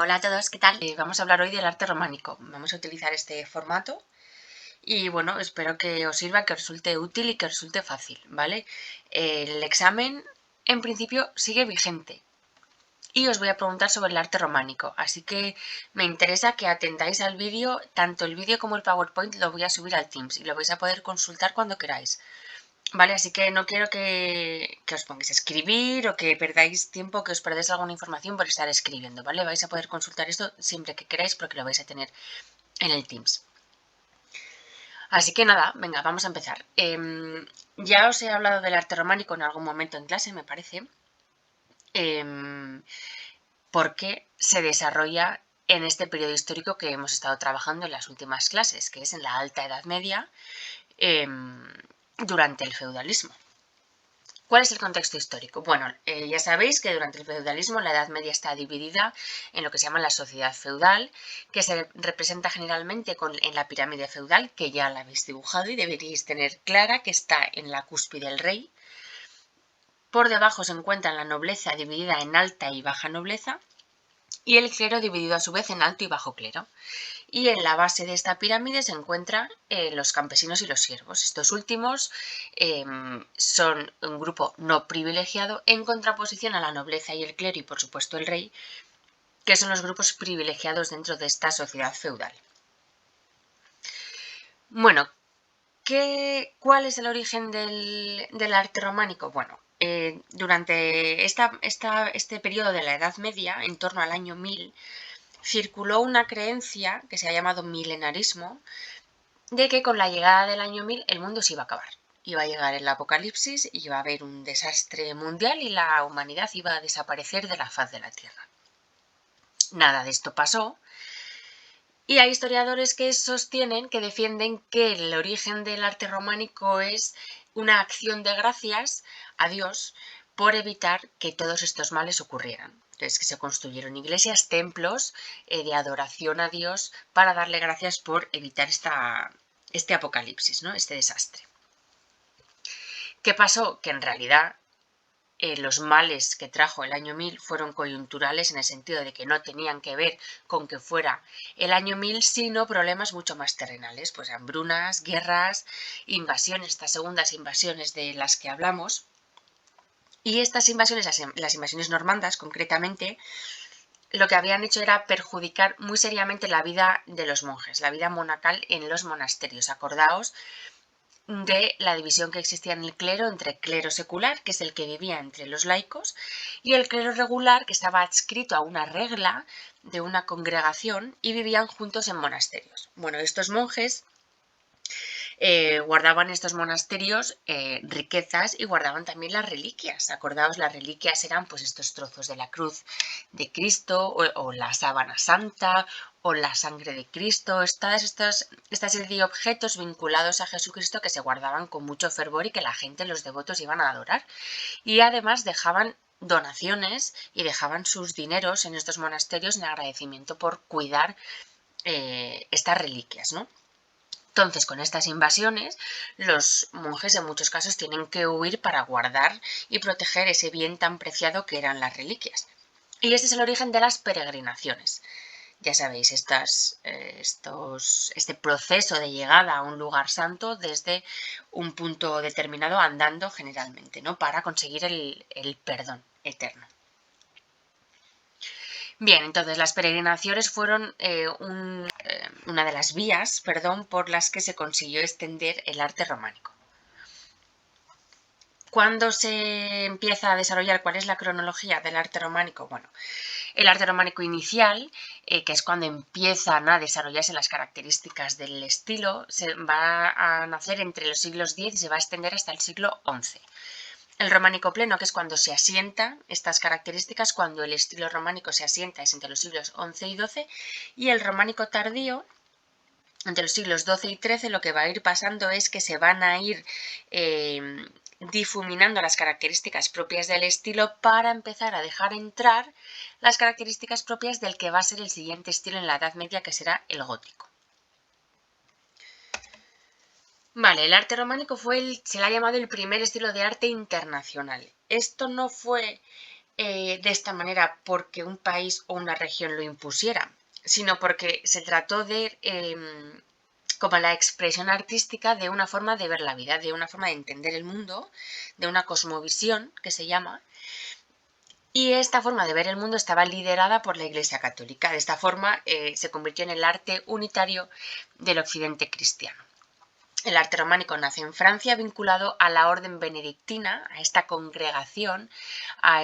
Hola a todos, ¿qué tal? Vamos a hablar hoy del arte románico. Vamos a utilizar este formato y bueno, espero que os sirva, que os resulte útil y que os resulte fácil, ¿vale? El examen en principio sigue vigente y os voy a preguntar sobre el arte románico, así que me interesa que atendáis al vídeo, tanto el vídeo como el PowerPoint lo voy a subir al Teams y lo vais a poder consultar cuando queráis. Vale, así que no quiero que os pongáis a escribir o que perdáis tiempo, que os perdáis alguna información por estar escribiendo, ¿vale? Vais a poder consultar esto siempre que queráis porque lo vais a tener en el Teams. Así que nada, venga, vamos a empezar. Ya os he hablado del arte románico en algún momento en clase, me parece, porque se desarrolla en este periodo histórico que hemos estado trabajando en las últimas clases, que es en la Alta Edad Media, durante el feudalismo. ¿Cuál es el contexto histórico? Bueno, ya sabéis que durante el feudalismo la Edad Media está dividida en lo que se llama la sociedad feudal, que se representa generalmente en la pirámide feudal, que ya la habéis dibujado y deberíais tener clara que está en la cúspide del rey. Por debajo se encuentra la nobleza dividida en alta y baja nobleza y el clero dividido a su vez en alto y bajo clero. Y en la base de esta pirámide se encuentran los campesinos y los siervos. Estos últimos son un grupo no privilegiado en contraposición a la nobleza y el clero y por supuesto el rey, que son los grupos privilegiados dentro de esta sociedad feudal. Bueno, ¿cuál es el origen del arte románico? Bueno, durante este periodo de la Edad Media, en torno al año 1000, circuló una creencia que se ha llamado milenarismo, de que con la llegada del año 1000 el mundo se iba a acabar. Iba a llegar el apocalipsis, iba a haber un desastre mundial y la humanidad iba a desaparecer de la faz de la Tierra. Nada de esto pasó. Y hay historiadores que sostienen, que defienden que el origen del arte románico es una acción de gracias a Dios por evitar que todos estos males ocurrieran. Entonces, que se construyeron iglesias, templos de adoración a Dios para darle gracias por evitar este apocalipsis, ¿no? Este desastre. ¿Qué pasó? Que en realidad los males que trajo el año 1000 fueron coyunturales en el sentido de que no tenían que ver con que fuera el año 1000, sino problemas mucho más terrenales, pues hambrunas, guerras, invasiones, estas segundas invasiones de las que hablamos. Y estas invasiones, las invasiones normandas concretamente, lo que habían hecho era perjudicar muy seriamente la vida de los monjes, la vida monacal en los monasterios. Acordaos de la división que existía en el clero entre clero secular, que es el que vivía entre los laicos, y el clero regular, que estaba adscrito a una regla de una congregación y vivían juntos en monasterios. Bueno, estos monjes guardaban estos monasterios riquezas y guardaban también las reliquias. Acordaos, las reliquias eran pues estos trozos de la cruz de Cristo o la sábana santa o la sangre de Cristo, esta serie de objetos vinculados a Jesucristo que se guardaban con mucho fervor y que la gente, los devotos, iban a adorar. Y además dejaban donaciones y dejaban sus dineros en estos monasterios en agradecimiento por cuidar estas reliquias, ¿no? Entonces, con estas invasiones, los monjes en muchos casos tienen que huir para guardar y proteger ese bien tan preciado que eran las reliquias. Y este es el origen de las peregrinaciones. Ya sabéis, este proceso de llegada a un lugar santo desde un punto determinado andando generalmente, ¿no? Para conseguir el perdón eterno. Bien, entonces las peregrinaciones fueron una de las vías, por las que se consiguió extender el arte románico. ¿Cuándo se empieza a desarrollar? ¿Cuál es la cronología del arte románico? Bueno, el arte románico inicial, que es cuando empiezan a desarrollarse las características del estilo, se va a nacer entre los siglos X y se va a extender hasta el siglo XI. El románico pleno, que es cuando se asientan estas características, cuando el estilo románico se asienta, es entre los siglos XI y XII, y el románico tardío, entre los siglos XII y XIII, lo que va a ir pasando es que se van a ir difuminando las características propias del estilo para empezar a dejar entrar las características propias del que va a ser el siguiente estilo en la Edad Media, que será el gótico. Vale, el arte románico se le ha llamado el primer estilo de arte internacional. Esto no fue de esta manera porque un país o una región lo impusiera, sino porque se trató de como la expresión artística de una forma de ver la vida, de una forma de entender el mundo, de una cosmovisión que se llama. Y esta forma de ver el mundo estaba liderada por la Iglesia Católica. De esta forma se convirtió en el arte unitario del occidente cristiano. El arte románico nace en Francia vinculado a la orden benedictina, a esta congregación, a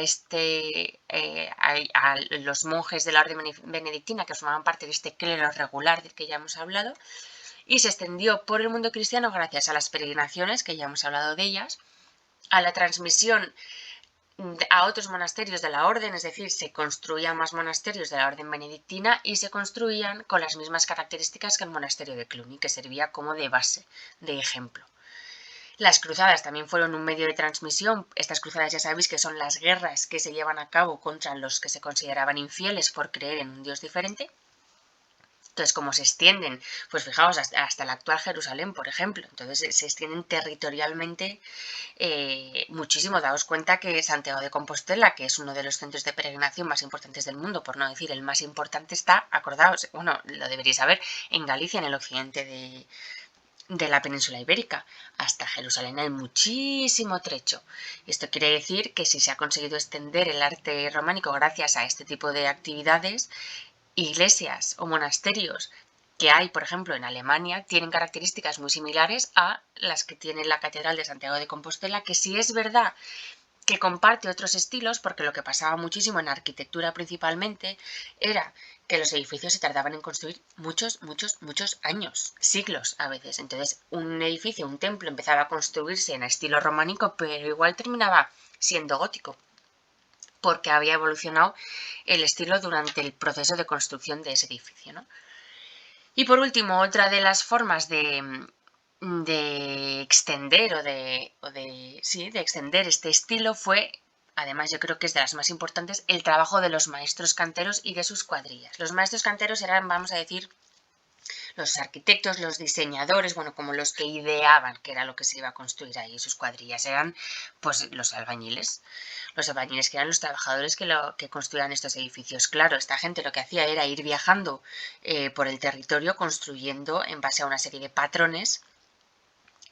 los monjes de la orden benedictina que formaban parte de este clero regular del que ya hemos hablado, y se extendió por el mundo cristiano gracias a las peregrinaciones, que ya hemos hablado de ellas, a la transmisión a otros monasterios de la orden, es decir, se construían más monasterios de la orden benedictina y se construían con las mismas características que el monasterio de Cluny, que servía como de base, de ejemplo. Las cruzadas también fueron un medio de transmisión. Estas cruzadas ya sabéis que son las guerras que se llevan a cabo contra los que se consideraban infieles por creer en un Dios diferente. Entonces, como se extienden, pues fijaos, hasta la actual Jerusalén, por ejemplo, entonces se extienden territorialmente muchísimo. Daos cuenta que Santiago de Compostela, que es uno de los centros de peregrinación más importantes del mundo, por no decir el más importante, está, acordaos, bueno, lo deberíais saber, en Galicia, en el occidente de la península ibérica. Hasta Jerusalén hay muchísimo trecho. Esto quiere decir que si se ha conseguido extender el arte románico gracias a este tipo de actividades, iglesias o monasterios que hay, por ejemplo, en Alemania, tienen características muy similares a las que tiene la Catedral de Santiago de Compostela, que sí es verdad que comparte otros estilos, porque lo que pasaba muchísimo en arquitectura principalmente era que los edificios se tardaban en construir muchos años, siglos a veces. Entonces, un edificio, un templo empezaba a construirse en estilo románico, pero igual terminaba siendo gótico, porque había evolucionado el estilo durante el proceso de construcción de ese edificio, ¿no? Y por último, otra de las formas de extender de extender este estilo fue, además yo creo que es de las más importantes, el trabajo de los maestros canteros y de sus cuadrillas. Los maestros canteros eran, vamos a decir, los arquitectos, los diseñadores, bueno, como los que ideaban qué era lo que se iba a construir ahí. Sus cuadrillas eran, pues, los albañiles que eran los trabajadores que construían estos edificios. Claro, esta gente lo que hacía era ir viajando por el territorio construyendo en base a una serie de patrones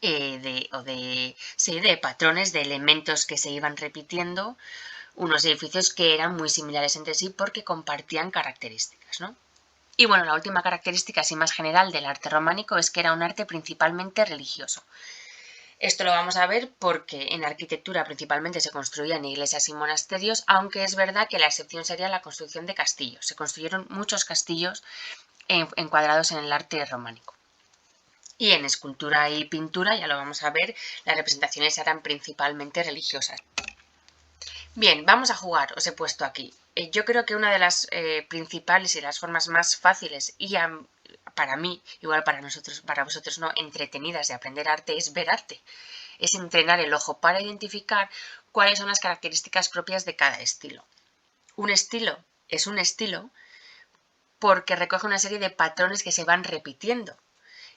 de patrones, de elementos que se iban repitiendo, unos edificios que eran muy similares entre sí porque compartían características, ¿no? Y bueno, la última característica así más general del arte románico es que era un arte principalmente religioso. Esto lo vamos a ver porque en arquitectura principalmente se construían iglesias y monasterios, aunque es verdad que la excepción sería la construcción de castillos. Se construyeron muchos castillos encuadrados en el arte románico. Y en escultura y pintura, ya lo vamos a ver, las representaciones eran principalmente religiosas. Bien, vamos a jugar, os he puesto aquí. Yo creo que una de las principales y las formas más fáciles y para mí, igual para vosotros no, entretenidas de aprender arte es ver arte. Es entrenar el ojo para identificar cuáles son las características propias de cada estilo. Un estilo es un estilo porque recoge una serie de patrones que se van repitiendo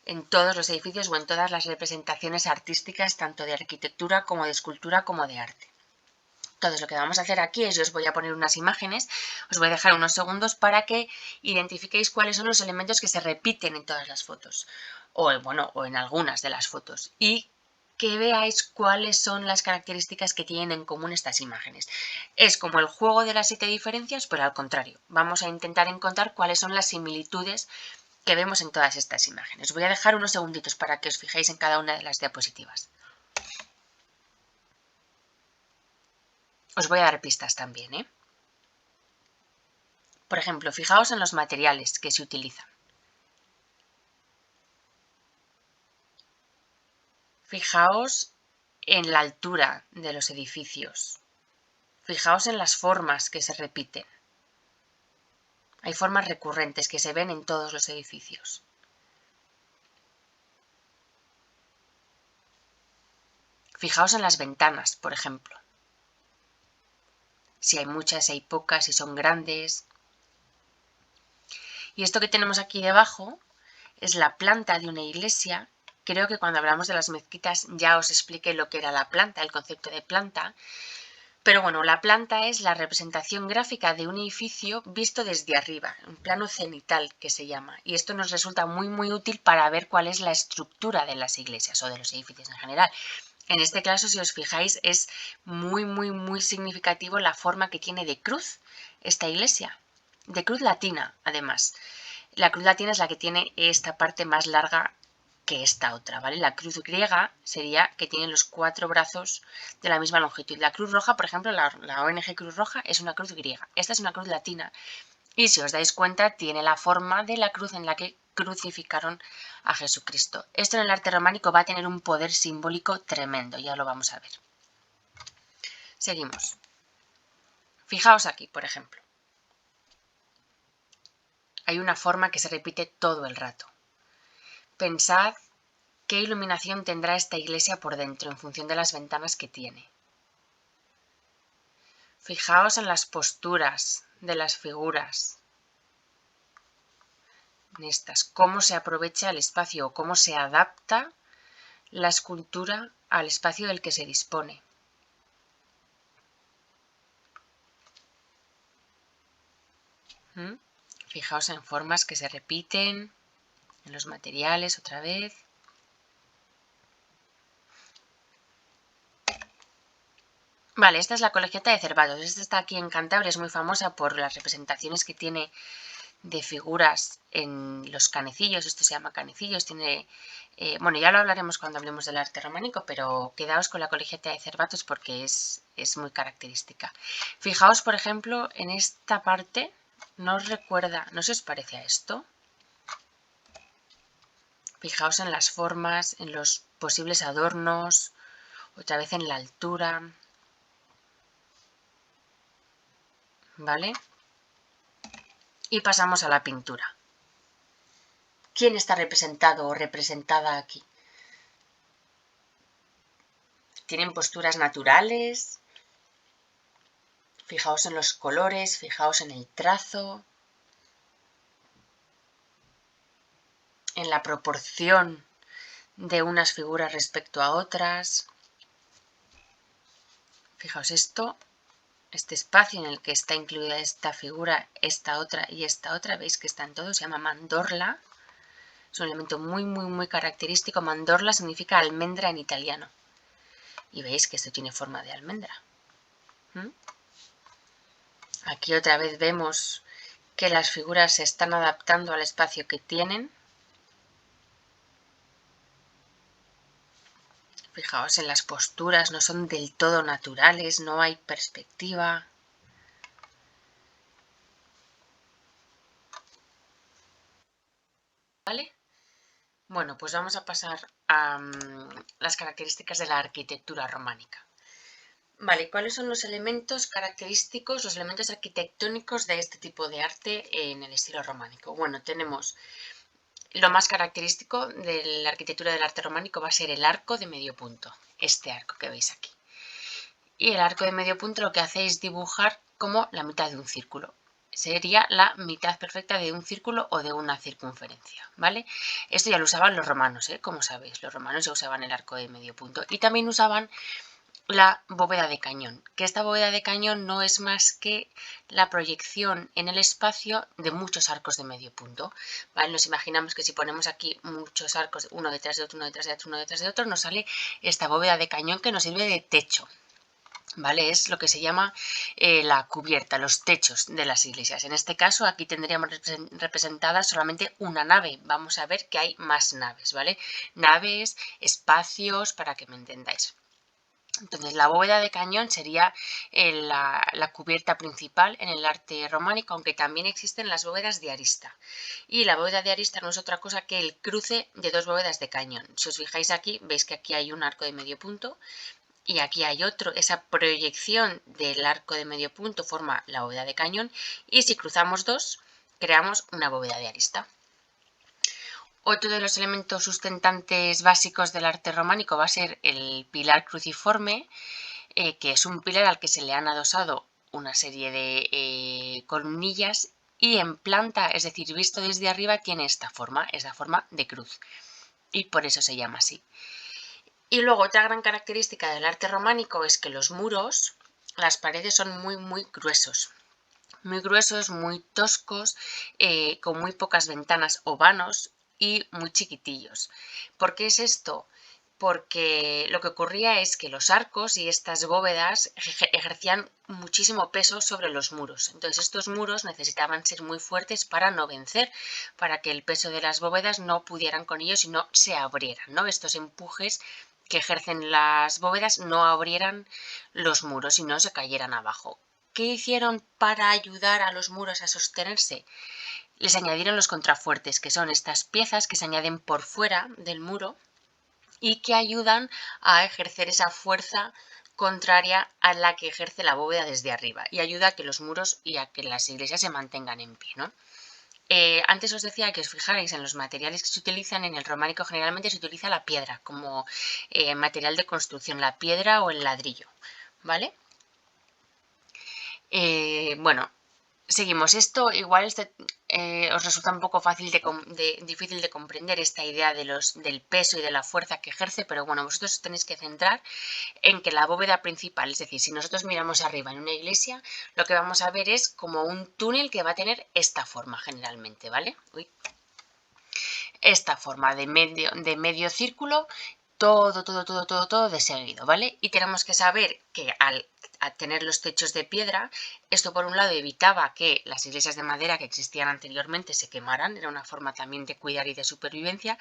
en todos los edificios o en todas las representaciones artísticas, tanto de arquitectura como de escultura como de arte. Entonces lo que vamos a hacer aquí es, yo os voy a poner unas imágenes, os voy a dejar unos segundos para que identifiquéis cuáles son los elementos que se repiten en todas las fotos, o en algunas de las fotos, y que veáis cuáles son las características que tienen en común estas imágenes. Es como el juego de las 7 diferencias, pero al contrario. Vamos a intentar encontrar cuáles son las similitudes que vemos en todas estas imágenes. Os voy a dejar unos segunditos para que os fijéis en cada una de las diapositivas. Os voy a dar pistas también, ¿eh? Por ejemplo, fijaos en los materiales que se utilizan. Fijaos en la altura de los edificios. Fijaos en las formas que se repiten. Hay formas recurrentes que se ven en todos los edificios. Fijaos en las ventanas, por ejemplo. Si hay muchas, si hay pocas, si son grandes. Y esto que tenemos aquí debajo es la planta de una iglesia. Creo que cuando hablamos de las mezquitas ya os expliqué lo que era la planta, el concepto de planta. Pero bueno, la planta es la representación gráfica de un edificio visto desde arriba, un plano cenital que se llama. Y esto nos resulta muy útil para ver cuál es la estructura de las iglesias o de los edificios en general. En este caso, si os fijáis, es muy significativo la forma que tiene de cruz esta iglesia. De cruz latina, además. La cruz latina es la que tiene esta parte más larga que esta otra, ¿vale? La cruz griega sería que tiene los 4 brazos de la misma longitud. La cruz roja, por ejemplo, la ONG Cruz Roja es una cruz griega. Esta es una cruz latina. Y si os dais cuenta, tiene la forma de la cruz en la que crucificaron a Jesucristo. Esto en el arte románico va a tener un poder simbólico tremendo, ya lo vamos a ver. Seguimos. Fijaos aquí, por ejemplo. Hay una forma que se repite todo el rato. Pensad qué iluminación tendrá esta iglesia por dentro en función de las ventanas que tiene. Fijaos en las posturas de las figuras. En estas, cómo se aprovecha el espacio o cómo se adapta la escultura al espacio del que se dispone. Fijaos en formas que se repiten, en los materiales otra vez. Vale, esta es la Colegiata de Cervatos. Esta está aquí en Cantabria, es muy famosa por las representaciones que tiene de figuras en los canecillos. Esto se llama canecillos. Tiene, bueno, ya lo hablaremos cuando hablemos del arte románico, pero quedaos con la Colegiata de Cervatos porque es muy característica. Fijaos, por ejemplo, en esta parte, ¿no os recuerda, no se os parece a esto? Fijaos en las formas, en los posibles adornos, otra vez en la altura, ¿vale? Y pasamos a la pintura. ¿Quién está representado o representada aquí? Tienen posturas naturales. Fijaos en los colores, fijaos en el trazo, en la proporción de unas figuras respecto a otras. Fijaos esto, este espacio en el que está incluida esta figura, esta otra y esta otra, veis que están todos, se llama mandorla. Es un elemento muy característico. Mandorla significa almendra en italiano. Y veis que esto tiene forma de almendra. Aquí otra vez vemos que las figuras se están adaptando al espacio que tienen. Fijaos en las posturas, no son del todo naturales, no hay perspectiva. ¿Vale? Bueno, pues vamos a pasar a las características de la arquitectura románica. Vale, ¿cuáles son los elementos característicos, los elementos arquitectónicos de este tipo de arte en el estilo románico? Bueno, tenemos lo más característico de la arquitectura del arte románico va a ser el arco de medio punto, este arco que veis aquí. Y el arco de medio punto lo que hace es dibujar como la mitad de un círculo. Sería la mitad perfecta de un círculo o de una circunferencia, ¿vale? Esto ya lo usaban los romanos, como sabéis, los romanos ya usaban el arco de medio punto y también usaban la bóveda de cañón, que esta bóveda de cañón no es más que la proyección en el espacio de muchos arcos de medio punto, ¿vale? Nos imaginamos que si ponemos aquí muchos arcos, uno detrás de otro, uno detrás de otro, uno detrás de otro, nos sale esta bóveda de cañón que nos sirve de techo, ¿vale? Es lo que se llama la cubierta, los techos de las iglesias. En este caso aquí tendríamos representada solamente una nave. Vamos a ver que hay más naves, ¿vale? Naves, espacios, para que me entendáis. Entonces la bóveda de cañón sería la cubierta principal en el arte románico, aunque también existen las bóvedas de arista. Y la bóveda de arista no es otra cosa que el cruce de dos bóvedas de cañón. Si os fijáis aquí, veis que aquí hay un arco de medio punto y aquí hay otro. Esa proyección del arco de medio punto forma la bóveda de cañón y si cruzamos dos, creamos una bóveda de arista. Otro de los elementos sustentantes básicos del arte románico va a ser el pilar cruciforme, que es un pilar al que se le han adosado una serie de columnillas y en planta, es decir, visto desde arriba, tiene esta forma, es la forma de cruz y por eso se llama así. Y luego otra gran característica del arte románico es que los muros las paredes son muy gruesos. Muy gruesos, muy toscos, con muy pocas ventanas o vanos y muy chiquitillos. ¿Por qué es esto? Porque lo que ocurría es que los arcos y estas bóvedas ejercían muchísimo peso sobre los muros. Entonces estos muros necesitaban ser muy fuertes para no vencer, para que el peso de las bóvedas no pudieran con ellos y no se abrieran, ¿no? Estos empujes que ejercen las bóvedas no abrieran los muros y no se cayeran abajo. ¿Qué hicieron para ayudar a los muros a sostenerse? Les añadieron los contrafuertes, que son estas piezas que se añaden por fuera del muro y que ayudan a ejercer esa fuerza contraria a la que ejerce la bóveda desde arriba y ayuda a que los muros y a que las iglesias se mantengan en pie, ¿no? Antes os decía que os fijarais en los materiales que se utilizan. En el románico generalmente se utiliza la piedra como material de construcción, la piedra o el ladrillo, ¿vale? Bueno, seguimos. Esto igual os resulta un poco difícil de comprender esta idea del peso y de la fuerza que ejerce, pero bueno, vosotros os tenéis que centrar en que la bóveda principal, es decir, si nosotros miramos arriba en una iglesia, lo que vamos a ver es como un túnel que va a tener esta forma generalmente, ¿vale? Esta forma de medio círculo, todo de seguido, ¿vale? Y tenemos que saber que al tener los techos de piedra, esto por un lado evitaba que las iglesias de madera que existían anteriormente se quemaran, era una forma también de cuidar y de supervivencia.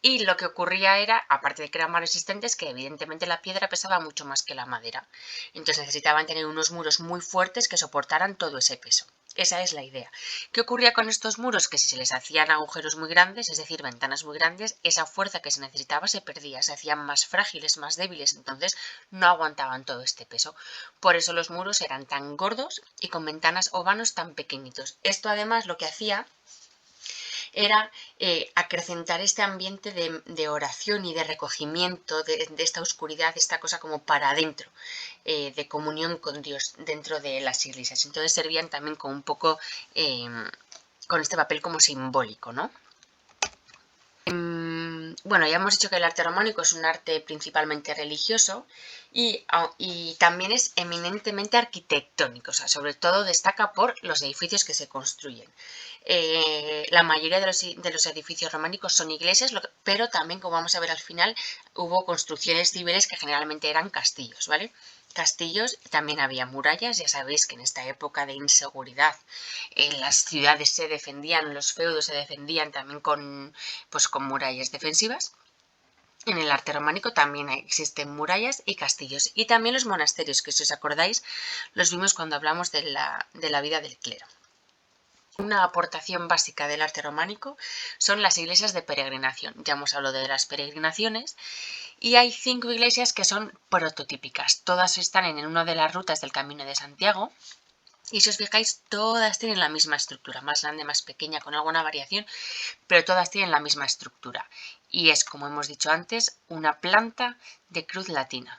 Y lo que ocurría era, aparte de que eran más resistentes, que evidentemente la piedra pesaba mucho más que la madera. Entonces necesitaban tener unos muros muy fuertes que soportaran todo ese peso. Esa es la idea. ¿Qué ocurría con estos muros? Que si se les hacían agujeros muy grandes, es decir, ventanas muy grandes, esa fuerza que se necesitaba se perdía, se hacían más frágiles, más débiles, entonces no aguantaban todo este peso. Por eso los muros eran tan gordos y con ventanas o vanos tan pequeñitos. Esto además lo que hacía era acrecentar este ambiente de oración y de recogimiento de esta oscuridad, esta cosa como para adentro, de comunión con Dios dentro de las iglesias. Entonces servían también con un poco, con este papel como simbólico, ¿no? Bueno, ya hemos dicho que el arte románico es un arte principalmente religioso y también es eminentemente arquitectónico, o sea, sobre todo destaca por los edificios que se construyen. La mayoría de los edificios románicos son iglesias, pero también, como vamos a ver al final, hubo construcciones civiles que generalmente eran castillos, ¿vale? Castillos, también había murallas, ya sabéis que en esta época de inseguridad las ciudades se defendían, los feudos se defendían también con murallas defensivas. En el arte románico también existen murallas y castillos, y también los monasterios, que si os acordáis los vimos cuando hablamos de la vida del clero. Una aportación básica del arte románico son las iglesias de peregrinación. Ya hemos hablado de las peregrinaciones y hay 5 iglesias que son prototípicas. Todas están en una de las rutas del Camino de Santiago. Y si os fijáis, todas tienen la misma estructura, más grande, más pequeña, con alguna variación, pero todas tienen la misma estructura. Y es, como hemos dicho antes, una planta de cruz latina,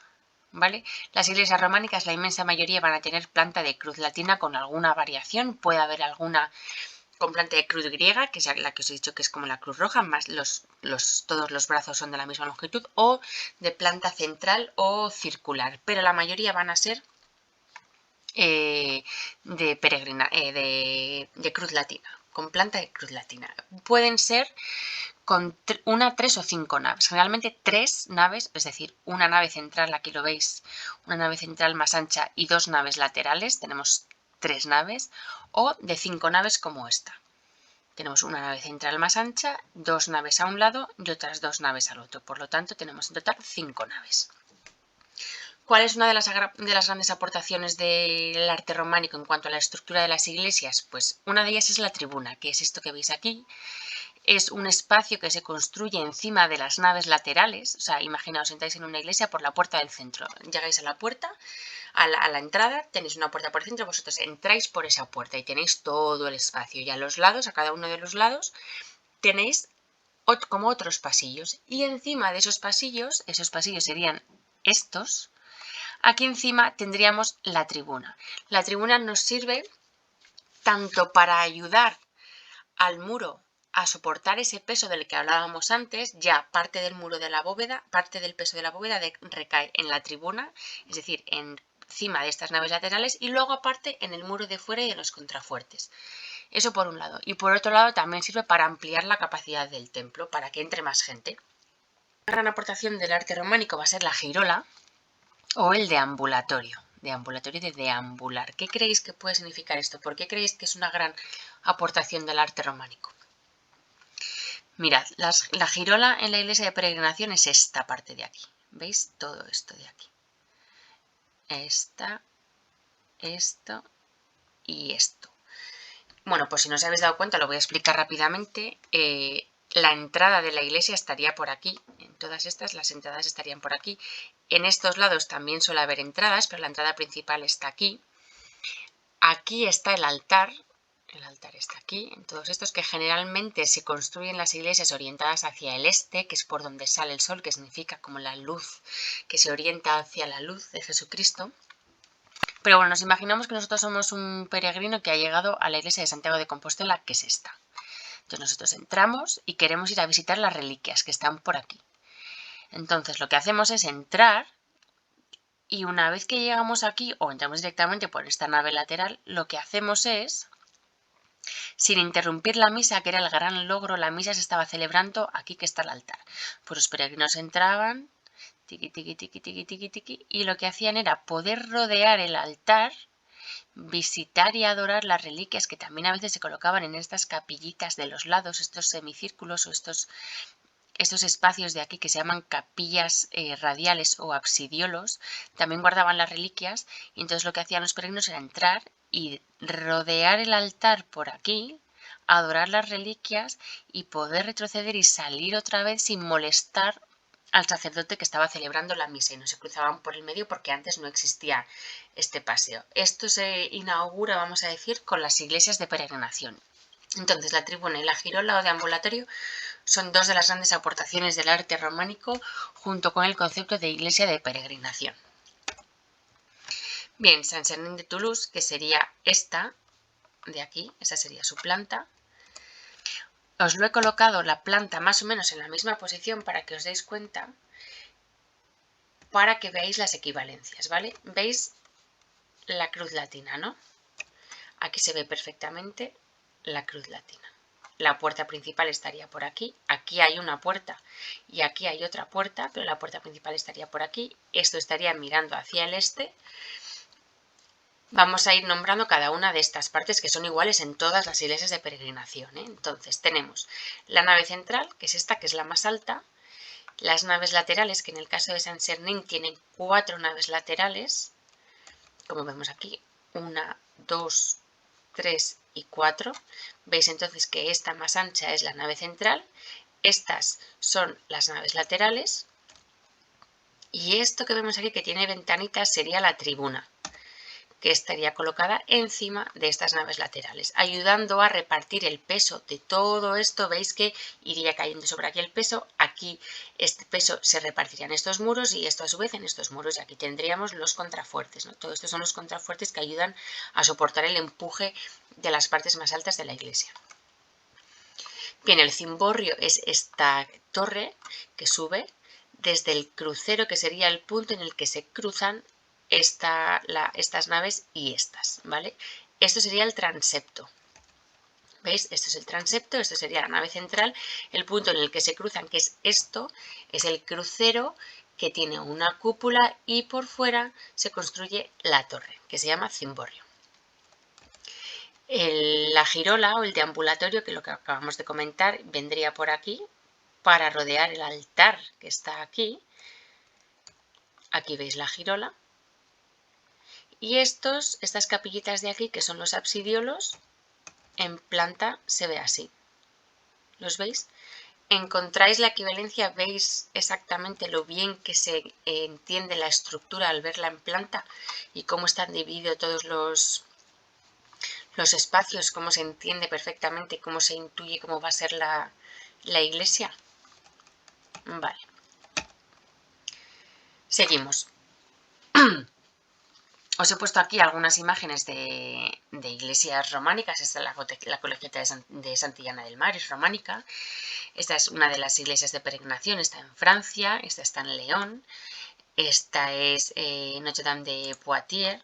¿vale? Las iglesias románicas, la inmensa mayoría van a tener planta de cruz latina con alguna variación. Puede haber alguna con planta de cruz griega, que es la que os he dicho que es como la cruz roja, más todos los brazos son de la misma longitud, o de planta central o circular, pero la mayoría van a ser de cruz latina, con planta de cruz latina. Pueden ser con 1, 3 o 5 naves. Generalmente 3 naves, es decir, una nave central, aquí lo veis, una nave central más ancha y 2 naves laterales, tenemos 3 naves, o de 5 naves como esta. Tenemos una nave central más ancha, 2 naves a un lado y otras 2 naves al otro. Por lo tanto, tenemos en total 5 naves. ¿Cuál es una de las grandes aportaciones del arte románico en cuanto a la estructura de las iglesias? Pues una de ellas es la tribuna, que es esto que veis aquí. Es un espacio que se construye encima de las naves laterales. O sea, imaginaos, entráis en una iglesia por la puerta del centro. Llegáis a la puerta, a la entrada, tenéis una puerta por el centro, vosotros entráis por esa puerta y tenéis todo el espacio. Y a los lados, a cada uno de los lados, tenéis como otros pasillos. Y encima de esos pasillos serían estos. Aquí encima tendríamos la tribuna. La tribuna nos sirve tanto para ayudar al muro a soportar ese peso del que hablábamos antes. Ya parte del muro de la bóveda, parte del peso de la bóveda recae en la tribuna, es decir, en encima de estas naves laterales y luego aparte en el muro de fuera y en los contrafuertes. Eso por un lado. Y por otro lado también sirve para ampliar la capacidad del templo, para que entre más gente. Una gran aportación del arte románico va a ser la girola o el deambulatorio. Deambulatorio de deambular. ¿Qué creéis que puede significar esto? ¿Por qué creéis que es una gran aportación del arte románico? Mirad, la girola en la iglesia de peregrinación es esta parte de aquí. ¿Veis? Todo esto de aquí. Esto y esto. Bueno, pues si no os habéis dado cuenta, lo voy a explicar rápidamente. La entrada de la iglesia estaría por aquí. En todas estas las entradas estarían por aquí. En estos lados también suele haber entradas, pero la entrada principal está aquí. Aquí está el altar. El altar está aquí. En todos estos que generalmente se construyen las iglesias orientadas hacia el este, que es por donde sale el sol, que significa como la luz que se orienta hacia la luz de Jesucristo. Pero bueno, nos imaginamos que nosotros somos un peregrino que ha llegado a la iglesia de Santiago de Compostela, que es esta. Entonces nosotros entramos y queremos ir a visitar las reliquias que están por aquí. Entonces lo que hacemos es entrar y una vez que llegamos aquí o entramos directamente por esta nave lateral, lo que hacemos es, sin interrumpir la misa, que era el gran logro, la misa se estaba celebrando aquí que está el altar. Pues los peregrinos entraban, tiqui, tiqui, tiqui, tiqui, tiqui, tiqui, y lo que hacían era poder rodear el altar, visitar y adorar las reliquias que también a veces se colocaban en estas capillitas de los lados, estos semicírculos o estos espacios de aquí que se llaman capillas radiales o absidiolos, también guardaban las reliquias y entonces lo que hacían los peregrinos era entrar y rodear el altar por aquí, adorar las reliquias y poder retroceder y salir otra vez sin molestar al sacerdote que estaba celebrando la misa y no se cruzaban por el medio porque antes no existía este paseo. Esto se inaugura, vamos a decir, con las iglesias de peregrinación. Entonces la tribuna y la girola o deambulatorio son dos de las grandes aportaciones del arte románico junto con el concepto de iglesia de peregrinación. Bien, Saint-Sernin de Toulouse, que sería esta de aquí, esa sería su planta. Os lo he colocado la planta más o menos en la misma posición para que os deis cuenta, para que veáis las equivalencias, ¿vale? ¿Veis la cruz latina, no? Aquí se ve perfectamente la cruz latina. La puerta principal estaría por aquí, aquí hay una puerta y aquí hay otra puerta, pero la puerta principal estaría por aquí, esto estaría mirando hacia el este. Vamos a ir nombrando cada una de estas partes que son iguales en todas las iglesias de peregrinación, ¿eh? Entonces tenemos la nave central, que es esta, que es la más alta, las naves laterales, que en el caso de Saint-Sernin tienen 4 naves laterales, como vemos aquí, 1, 2, 3 y 4. Veis entonces que esta más ancha es la nave central, estas son las naves laterales y esto que vemos aquí que tiene ventanitas sería la tribuna, que estaría colocada encima de estas naves laterales, ayudando a repartir el peso de todo esto. Veis que iría cayendo sobre aquí el peso, aquí este peso se repartiría en estos muros y esto a su vez en estos muros, y aquí tendríamos los contrafuertes, ¿no? Todo esto son los contrafuertes que ayudan a soportar el empuje de las partes más altas de la iglesia. Bien, el cimborrio es esta torre que sube desde el crucero, que sería el punto en el que se cruzan estas naves y estas, ¿vale? Esto sería el transepto. ¿Veis? Esto es el transepto, esto sería la nave central, el punto en el que se cruzan, que es esto, es el crucero que tiene una cúpula y por fuera se construye la torre, que se llama cimborrio. La girola o el deambulatorio, que es lo que acabamos de comentar, vendría por aquí para rodear el altar que está aquí. Aquí veis la girola. Y estas capillitas de aquí, que son los absidiolos, en planta se ve así. ¿Los veis? Encontráis la equivalencia, veis exactamente lo bien que se entiende la estructura al verla en planta y cómo están divididos todos los espacios, cómo se entiende perfectamente, cómo se intuye cómo va a ser la iglesia. Vale. Seguimos. Os he puesto aquí algunas imágenes de iglesias románicas. Esta es la colegiata de Santillana del Mar, es románica. Esta es una de las iglesias de peregrinación, está en Francia, esta está en León. Esta es Notre Dame de Poitiers.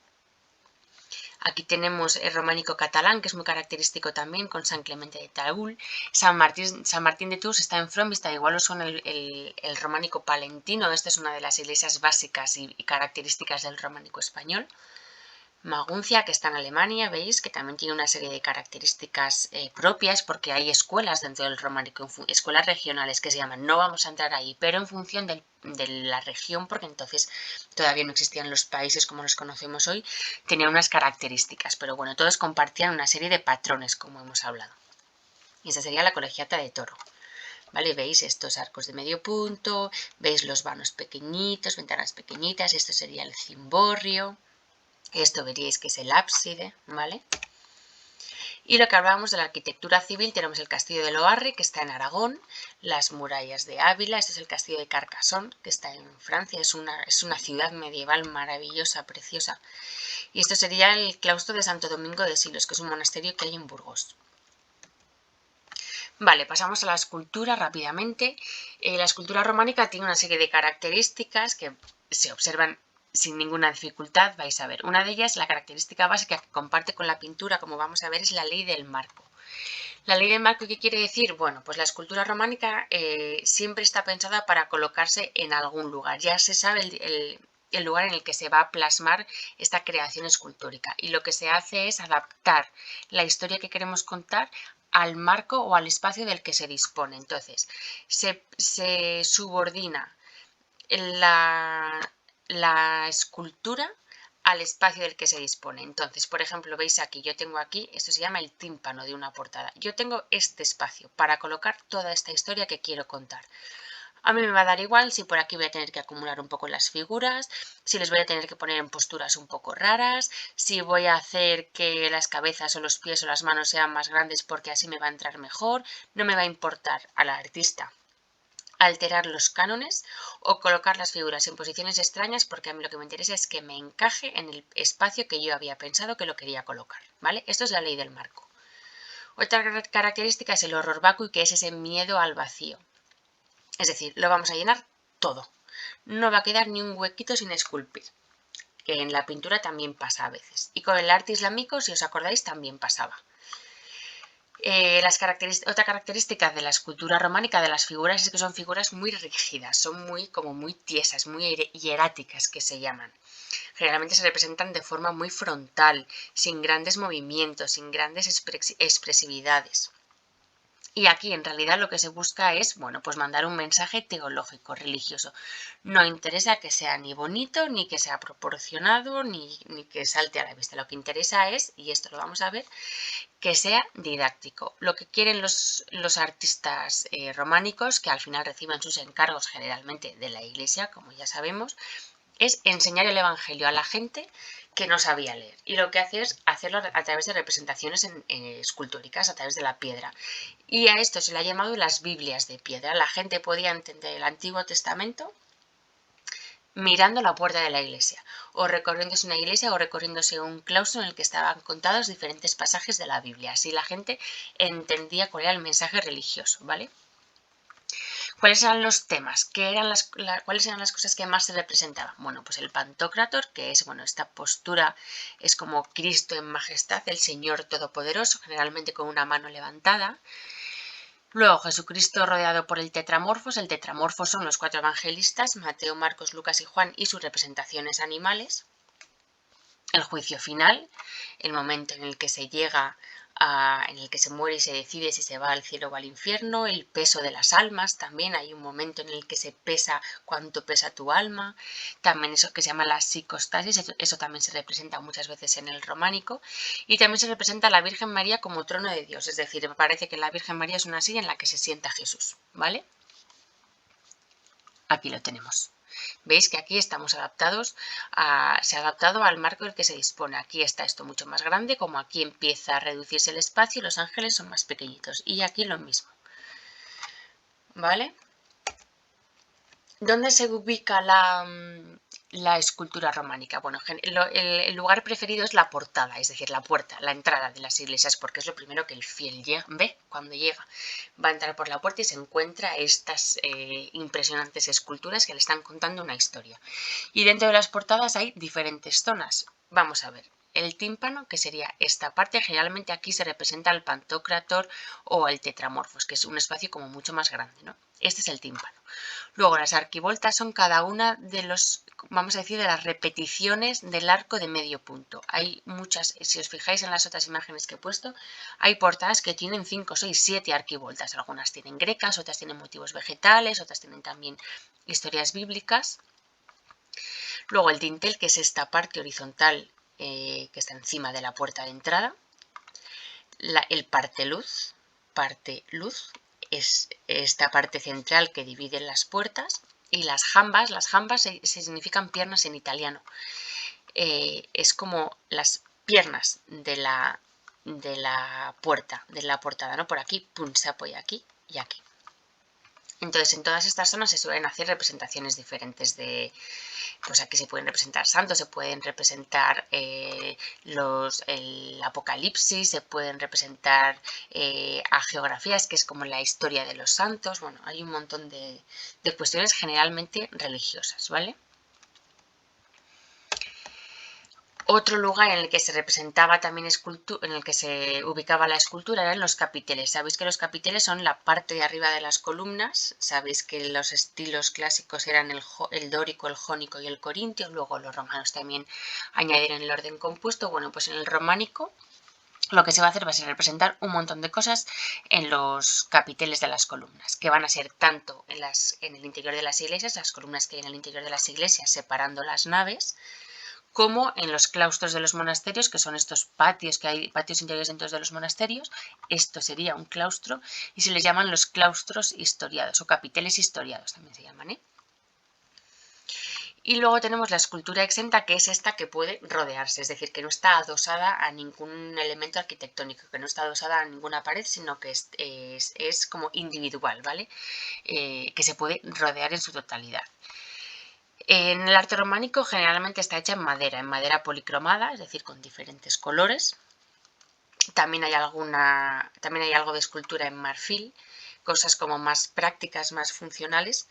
Aquí tenemos el románico catalán, que es muy característico también, con San Clemente de Taúl. San Martín de Tours está en Fromvista, igual os suena el románico palentino. Esta es una de las iglesias básicas y características del románico español. Maguncia, que está en Alemania, veis que también tiene una serie de características propias, porque hay escuelas dentro del románico, escuelas regionales que se llaman, no vamos a entrar ahí, pero en función de la región, porque entonces todavía no existían los países como los conocemos hoy, tenían unas características, pero bueno, todos compartían una serie de patrones, como hemos hablado. Y esa sería la colegiata de Toro. ¿Vale? Veis estos arcos de medio punto, veis los vanos pequeñitos, ventanas pequeñitas, esto sería el cimborrio. Esto veríais que es el ábside, ¿vale? Y lo que hablábamos de la arquitectura civil, tenemos el castillo de Loarre, que está en Aragón, las murallas de Ávila, este es el castillo de Carcassonne, que está en Francia, es una ciudad medieval maravillosa, preciosa. Y esto sería el claustro de Santo Domingo de Silos, que es un monasterio que hay en Burgos. Vale, pasamos a la escultura rápidamente. La escultura románica tiene una serie de características que se observan sin ninguna dificultad, vais a ver. Una de ellas, la característica básica que comparte con la pintura, como vamos a ver, es la ley del marco. La ley del marco, ¿qué quiere decir? Bueno, pues la escultura románica siempre está pensada para colocarse en algún lugar. Ya se sabe el lugar en el que se va a plasmar esta creación escultórica. Y lo que se hace es adaptar la historia que queremos contar al marco o al espacio del que se dispone. Entonces, se subordina la escultura al espacio del que se dispone. Entonces, por ejemplo, veis aquí, yo tengo aquí, esto se llama el tímpano de una portada. Yo tengo este espacio para colocar toda esta historia que quiero contar. A mí me va a dar igual si por aquí voy a tener que acumular un poco las figuras, si les voy a tener que poner en posturas un poco raras, si voy a hacer que las cabezas o los pies o las manos sean más grandes porque así me va a entrar mejor. No me va a importar al artista alterar los cánones o colocar las figuras en posiciones extrañas, porque a mí lo que me interesa es que me encaje en el espacio que yo había pensado que lo quería colocar, ¿vale? Esto es la ley del marco. Otra característica es el horror vacui, que es ese miedo al vacío. Es decir, lo vamos a llenar todo. No va a quedar ni un huequito sin esculpir, que en la pintura también pasa a veces. Y con el arte islámico, si os acordáis, también pasaba. Otra característica de la escultura románica de las figuras es que son figuras muy rígidas, son muy tiesas, muy hieráticas, que se llaman. Generalmente se representan de forma muy frontal, sin grandes movimientos, sin grandes expresividades. Y aquí en realidad lo que se busca es, bueno, pues mandar un mensaje teológico, religioso. No interesa que sea ni bonito, ni que sea proporcionado, ni que salte a la vista. Lo que interesa es, y esto lo vamos a ver, que sea didáctico. Lo que quieren los artistas románicos, que al final reciben sus encargos generalmente de la iglesia, como ya sabemos, es enseñar el evangelio a la gente que no sabía leer. Y lo que hace es hacerlo a través de representaciones escultóricas, a través de la piedra. Y a esto se le ha llamado las Biblias de piedra. La gente podía entender el Antiguo Testamento mirando la puerta de la iglesia, o recorriéndose una iglesia o recorriéndose un claustro en el que estaban contados diferentes pasajes de la Biblia. Así la gente entendía cuál era el mensaje religioso, ¿vale? ¿Cuáles eran los temas? ¿Cuáles eran las cosas que más se representaban? Bueno, pues el Pantocrátor, que es, bueno, esta postura es como Cristo en majestad, el Señor Todopoderoso, generalmente con una mano levantada. Luego Jesucristo rodeado por el Tetramorfos. El Tetramorfos son los 4 evangelistas, Mateo, Marcos, Lucas y Juan, y sus representaciones animales. El juicio final, el momento en el que se llega en el que se muere y se decide si se va al cielo o al infierno. El peso de las almas también, hay un momento en el que se pesa cuánto pesa tu alma. También eso que se llama la psicostasis, eso también se representa muchas veces en el románico. Y también se representa a la Virgen María como trono de Dios, es decir, me parece que la Virgen María es una silla en la que se sienta Jesús, ¿vale? Aquí lo tenemos. Veis que aquí estamos adaptados, se ha adaptado al marco del que se dispone. Aquí está esto mucho más grande, como aquí empieza a reducirse el espacio y los ángeles son más pequeñitos. Y aquí lo mismo. ¿Vale? ¿Dónde se ubica la escultura románica? Bueno, el lugar preferido es la portada, es decir, la puerta, la entrada de las iglesias, porque es lo primero que el fiel ve cuando llega. Va a entrar por la puerta y se encuentra estas impresionantes esculturas que le están contando una historia. Y dentro de las portadas hay diferentes zonas. Vamos a ver. El tímpano, que sería esta parte, generalmente aquí se representa al Pantocrator o al Tetramorfos, que es un espacio como mucho más grande, ¿no? Este es el tímpano. Luego las arquivoltas son cada una de los, vamos a decir, de las repeticiones del arco de medio punto. Hay muchas, si os fijáis en las otras imágenes que he puesto, hay portadas que tienen 5, 6, 7 arquivoltas. Algunas tienen grecas, otras tienen motivos vegetales, otras tienen también historias bíblicas. Luego el dintel, que es esta parte horizontal que está encima de la puerta de entrada. El parteluz es esta parte central que divide las puertas. Y las jambas se significan piernas en italiano. Es como las piernas de la portada, ¿no? Por aquí, pum, se apoya aquí y aquí. Entonces, en todas estas zonas se suelen hacer representaciones diferentes de, pues aquí se pueden representar santos, se pueden representar el apocalipsis, se pueden representar geografías, que es como la historia de los santos. Bueno, hay un montón de cuestiones generalmente religiosas, ¿vale? Otro lugar en el que se representaba también en el que se ubicaba la escultura eran los capiteles. Sabéis que los capiteles son la parte de arriba de las columnas. Sabéis que los estilos clásicos eran el dórico, el jónico y el corintio. Luego los romanos también añadieron el orden compuesto. Bueno, pues en el románico lo que se va a hacer va a ser representar un montón de cosas en los capiteles de las columnas, que van a ser tanto en el interior de las iglesias, las columnas que hay en el interior de las iglesias separando las naves, como en los claustros de los monasterios, que son estos patios que hay, patios interiores dentro de los monasterios. Esto sería un claustro y se les llaman los claustros historiados o capiteles historiados también se llaman, ¿eh? Y luego tenemos la escultura exenta, que es esta que puede rodearse, es decir, que no está adosada a ningún elemento arquitectónico, que no está adosada a ninguna pared, sino que es como individual, ¿vale? Que se puede rodear en su totalidad. En el arte románico generalmente está hecha en madera policromada, es decir, con diferentes colores. También hay algo de escultura en marfil, cosas como más prácticas, más funcionales.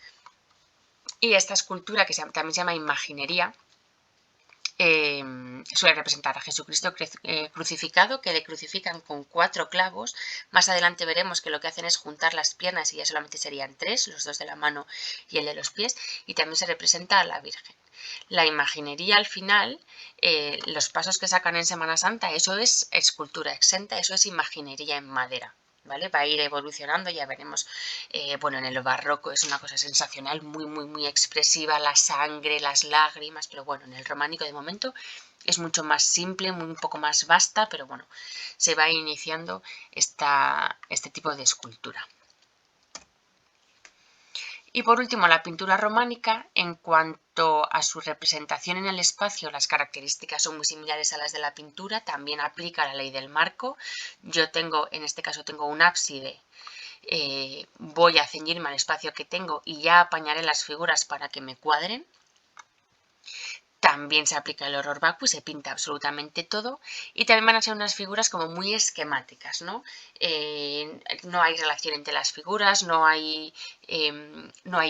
Y esta escultura, que también se llama imaginería, suele representar a Jesucristo crucificado, que le crucifican con 4 clavos. Más adelante veremos que lo que hacen es juntar las piernas y ya solamente serían 3, los 2 de la mano y el de los pies, y también se representa a la Virgen. La imaginería al final, los pasos que sacan en Semana Santa, eso es escultura exenta, eso es imaginería en madera. ¿Vale? Va a ir evolucionando, ya veremos. Bueno, en el barroco es una cosa sensacional, muy, muy, muy expresiva, la sangre, las lágrimas, pero bueno, en el románico de momento es mucho más simple, un poco más vasta, pero bueno, se va iniciando este tipo de escultura. Y por último, la pintura románica, en cuanto a su representación en el espacio, las características son muy similares a las de la pintura, también aplica la ley del marco. Yo en este caso tengo un ábside, voy a ceñirme al espacio que tengo y ya apañaré las figuras para que me cuadren. También se aplica el horror vacui, se pinta absolutamente todo y también van a ser unas figuras como muy esquemáticas, ¿no? No hay relación entre las figuras, no hay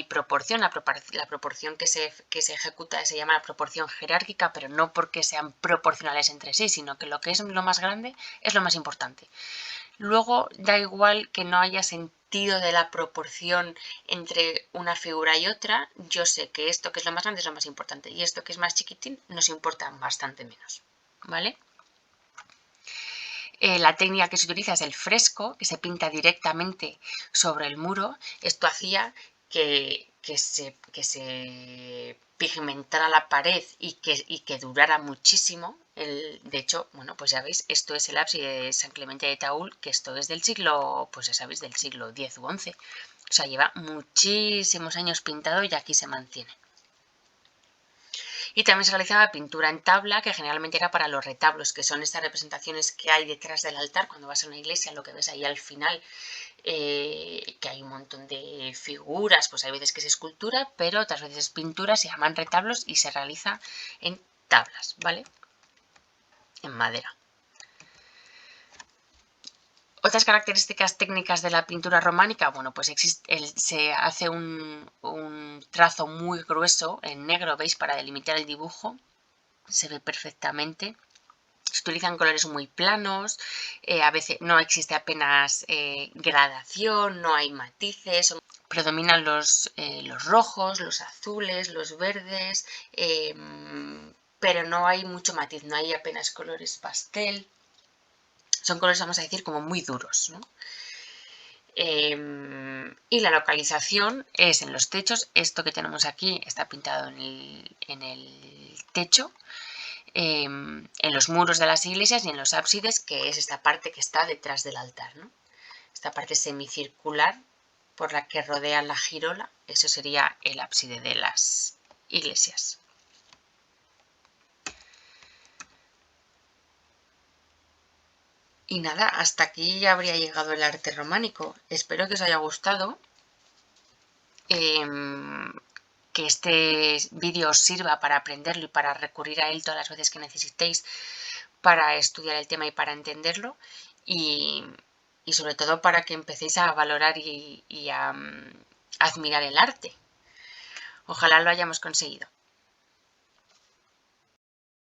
proporción. La proporción que se ejecuta se llama la proporción jerárquica, pero no porque sean proporcionales entre sí, sino que lo que es lo más grande es lo más importante. Luego da igual que no haya sentido de la proporción entre una figura y otra. Yo sé que esto que es lo más grande es lo más importante y esto que es más chiquitín nos importa bastante menos, ¿vale? La técnica que se utiliza es el fresco, que se pinta directamente sobre el muro. Esto hacía que se pigmentara la pared y que durara muchísimo. De hecho, bueno, pues ya veis, esto es el ábside de San Clemente de Taúl, que esto es del siglo, pues ya sabéis, del siglo X u XI. O sea, lleva muchísimos años pintado y aquí se mantiene. Y también se realizaba pintura en tabla, que generalmente era para los retablos, que son estas representaciones que hay detrás del altar. Cuando vas a una iglesia, lo que ves ahí al final, que hay un montón de figuras, pues hay veces que es escultura, pero otras veces es pintura, se llaman retablos y se realiza en tablas, ¿vale? En madera. Otras características técnicas de la pintura románica, bueno, pues se hace un trazo muy grueso en negro, ¿veis? Para delimitar el dibujo, se ve perfectamente. Se utilizan colores muy planos, a veces no existe apenas gradación, no hay matices, predominan los rojos, los azules, los verdes, pero no hay mucho matiz, no hay apenas colores pastel. Son colores, vamos a decir, como muy duros, ¿no? Y la localización es en los techos. Esto que tenemos aquí está pintado en el techo, en los muros de las iglesias y en los ábsides, que es esta parte que está detrás del altar, ¿no? Esta parte semicircular por la que rodea la girola, eso sería el ábside de las iglesias. Y nada, hasta aquí ya habría llegado el arte románico. Espero que os haya gustado. Que este vídeo os sirva para aprenderlo y para recurrir a él todas las veces que necesitéis para estudiar el tema y para entenderlo, y sobre todo para que empecéis a valorar y a admirar el arte. Ojalá lo hayamos conseguido.